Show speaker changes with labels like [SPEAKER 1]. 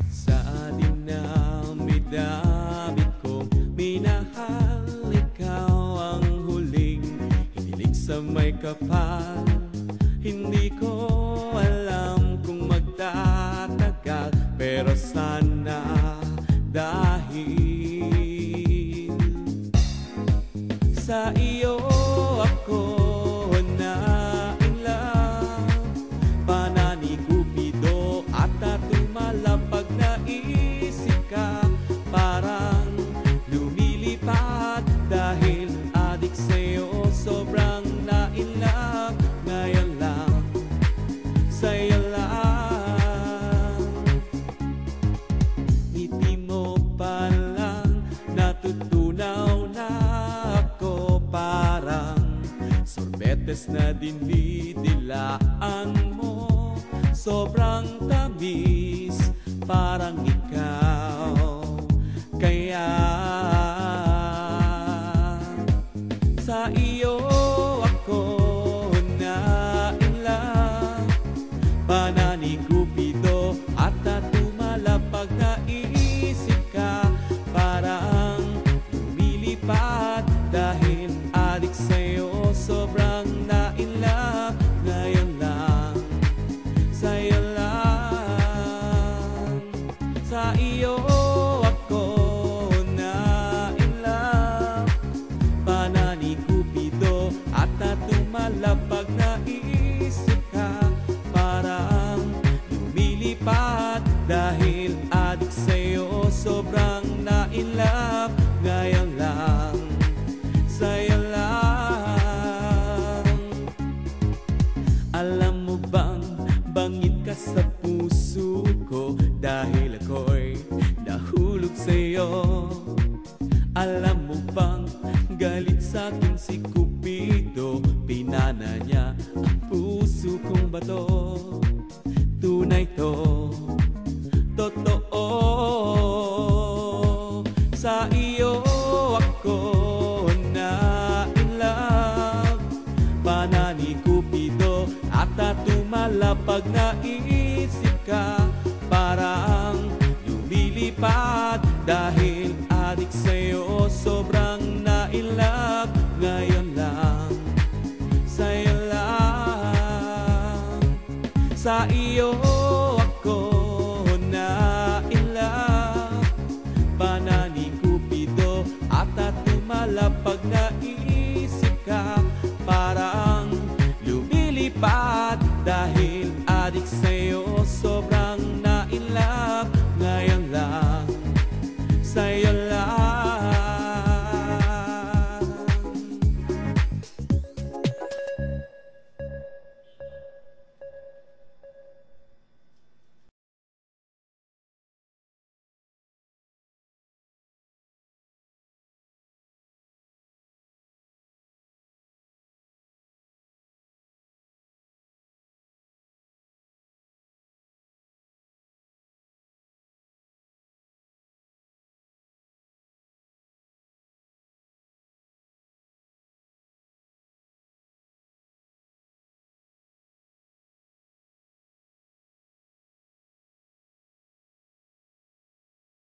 [SPEAKER 1] Sa dinami-dami kong minahal, ikaw ang huling hinilig sa may kapal. Hindi ko alam kung magtatagal, pero sana dahil sa iyo ako na-in-love. Panani Cupido at tumala pag naisip ka, parang lumilipad dahil adik sa'yo, sobrang na-in-love. Ngayon lang, sa'yo lang, ngiti mo pa lang natutunaw na ako, parang sorbetes na dinidilaan mo, sobrang tamis, parang ikaw. Kaya sa iyo ako na-in-love. Panani Cupido at tumala pag naisip ka, parang lumilipad dahil adik sa'yo, sobrang na-in-love. Ngayon lang, sa'yo lang, sa iyo ako na-in-love. Panani Cupido at tumala pag naisip ka, parang lumilipad dahil adik sa'yo, sobrang na-in-love. Ngayon lang, sa'yo lang. Alam mo bang bangin ka sa puso ko dahil ako'y nahulog sa'yo? Alam mo bang galit sa'kin si Cupido, pinana niya ang puso kong bato. Tunay to, totoo, sa iyo ako na-in-love. Panani Cupido at tumala pag naisip ka, parang lumilipad dahil adik sa'yo, sobrang na-in-love. Ngayon lang, sa'yo lang, sa iyo